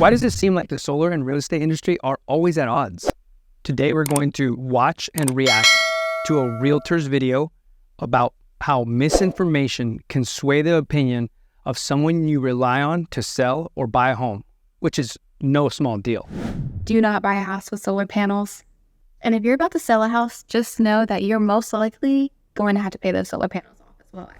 Why does it seem like the solar and real estate industry are always at odds? Today, we're going to watch and react to a realtor's video about how misinformation can sway the opinion of someone you rely on to sell or buy a home, which is no small deal. Do not buy a house with solar panels. And if you're about to sell a house, just know that you're most likely going to have to pay those solar panels off as well.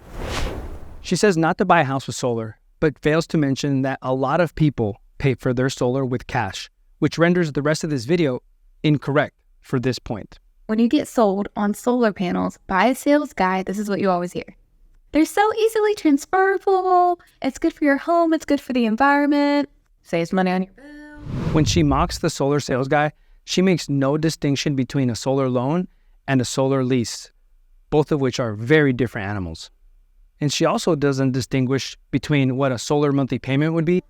She says not to buy a house with solar, but fails to mention that a lot of people pay for their solar with cash, which renders the rest of this video incorrect for this point. When you get sold on solar panels by a sales guy, this is what you always hear. They're so easily transferable. It's good for your home. It's good for the environment. Saves money on your bill. When she mocks the solar sales guy, she makes no distinction between a solar loan and a solar lease, both of which are very different animals. And she also doesn't distinguish between what a solar monthly payment would be.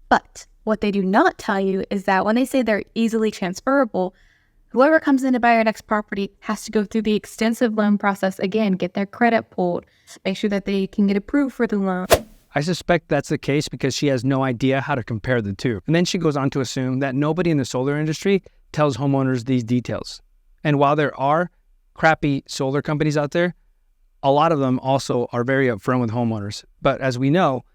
But what they do not tell you is that when they say they're easily transferable, whoever comes in to buy your next property has to go through the extensive loan process again, get their credit pulled, make sure that they can get approved for the loan. I suspect that's the case because she has no idea how to compare the two. And then she goes on to assume that nobody in the solar industry tells homeowners these details. And while there are crappy solar companies out there, a lot of them also are very upfront with homeowners. But as we know,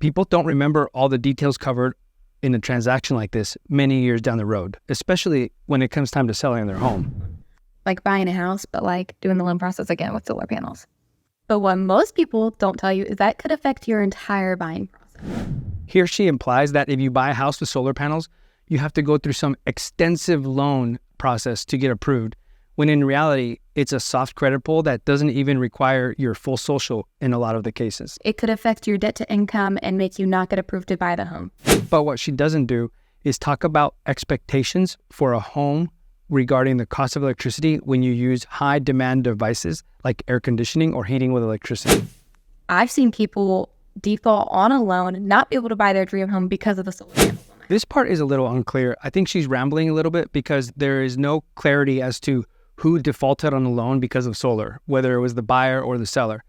people don't remember all the details covered in a transaction like this many years down the road, especially when it comes time to selling their home. Like buying a house, but like doing the loan process again with solar panels. But what most people don't tell you is that could affect your entire buying process. Here she implies that if you buy a house with solar panels, you have to go through some extensive loan process to get approved, when in reality, it's a soft credit pull that doesn't even require your full social in a lot of the cases. It could affect your debt to income and make you not get approved to buy the home. But what she doesn't do is talk about expectations for a home regarding the cost of electricity when you use high demand devices like air conditioning or heating with electricity. I've seen people default on a loan, not be able to buy their dream home because of the solar panels. This part is a little unclear. I think she's rambling a little bit because there is no clarity as to who defaulted on the loan because of solar, whether it was the buyer or the seller.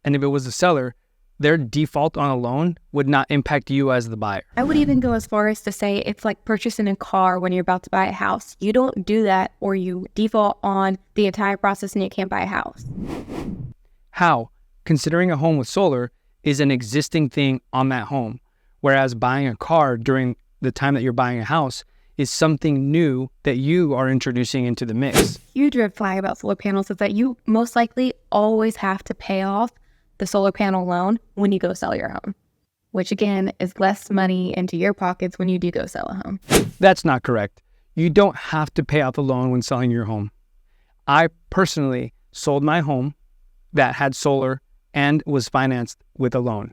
And if it was the seller, their default on a loan would not impact you as the buyer. I would even go as far as to say it's like purchasing a car when you're about to buy a house. You don't do that or you default on the entire process and you can't buy a house. How, considering a home with solar is an existing thing on that home, whereas buying a car during the time that you're buying a house is something new that you are introducing into the mix. Huge red flag about solar panels is that you most likely always have to pay off the solar panel loan when you go sell your home, which again is less money into your pockets when you do go sell a home. That's not correct. You don't have to pay off the loan when selling your home. I personally sold my home that had solar and was financed with a loan.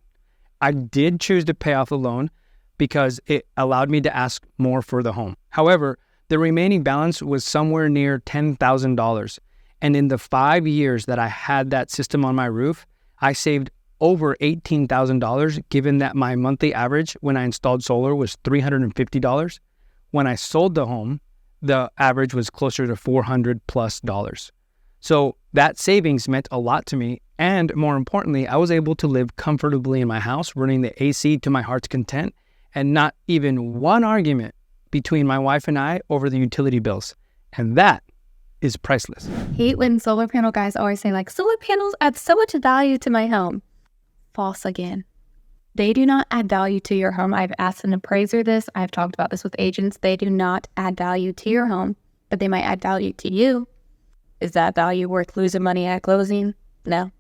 I did choose to pay off the loan because it allowed me to ask more for the home. However, the remaining balance was somewhere near $10,000. And in the 5 years that I had that system on my roof, I saved over $18,000, given that my monthly average when I installed solar was $350. When I sold the home, the average was closer to $400+. So that savings meant a lot to me. And more importantly, I was able to live comfortably in my house, running the AC to my heart's content, and not even one argument between my wife and I over the utility bills. And that is priceless. Hate when solar panel guys always say like, solar panels add so much value to my home. False again. They do not add value to your home. I've asked an appraiser this. I've talked about this with agents. They do not add value to your home, but they might add value to you. Is that value worth losing money at closing? No.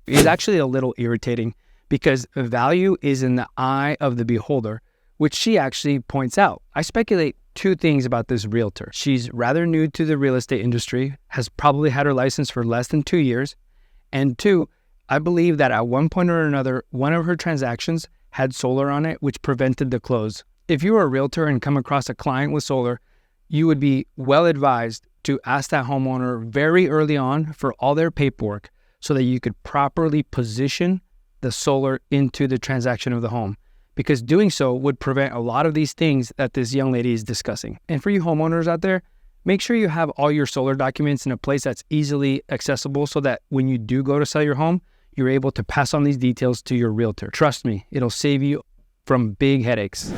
It's actually a little irritating because value is in the eye of the beholder, which she actually points out. I speculate two things about this realtor. She's rather new to the real estate industry, has probably had her license for less than 2 years. And two, I believe that at one point or another, one of her transactions had solar on it, which prevented the close. If you were a realtor and come across a client with solar, you would be well advised to ask that homeowner very early on for all their paperwork so that you could properly position the solar into the transaction of the home, because doing so would prevent a lot of these things that this young lady is discussing. And for you homeowners out there, make sure you have all your solar documents in a place that's easily accessible so that when you do go to sell your home, you're able to pass on these details to your realtor. Trust me, it'll save you from big headaches.